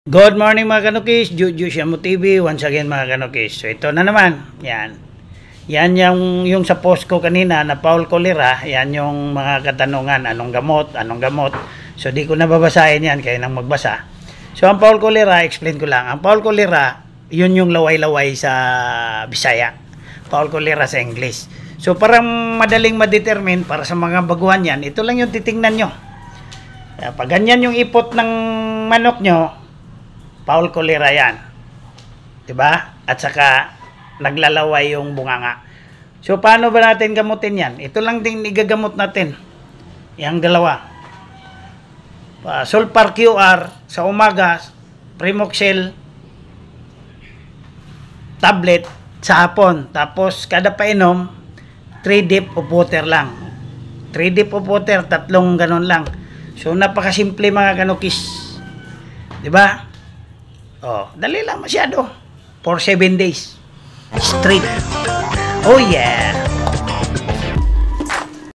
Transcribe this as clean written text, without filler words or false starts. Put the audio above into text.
Good morning mga kanukis, Juju Shamu TV, once again mga kanukis. So ito na naman, yan. Yan yung sa post ko kanina na Paul Cholera, yan yung mga katanungan, anong gamot. So di ko nababasahin yan, kayo nang magbasa. So ang Paul Cholera, explain ko lang. Ang Paul Cholera, yun yung laway-laway sa Bisaya. Paul Cholera sa English. So parang madaling ma-determine para sa mga baguhan yan, ito lang yung titingnan nyo. Pag ganyan yung ipot ng manok nyo, Paul Cholera yan. Diba? At saka, naglalaway yung bunganga. So, paano ba natin gamutin yan? Ito lang din igagamot natin. Yang dalawa. Sulfar QR sa umaga, Primoxel tablet sa hapon. Tapos, kada painom, 3 dip of water lang. 3 dip of water, 3 ganon lang. So, napakasimple mga kanukis. Diba? Oh, dali lang masyado. For 7 days. Straight. Oh yeah.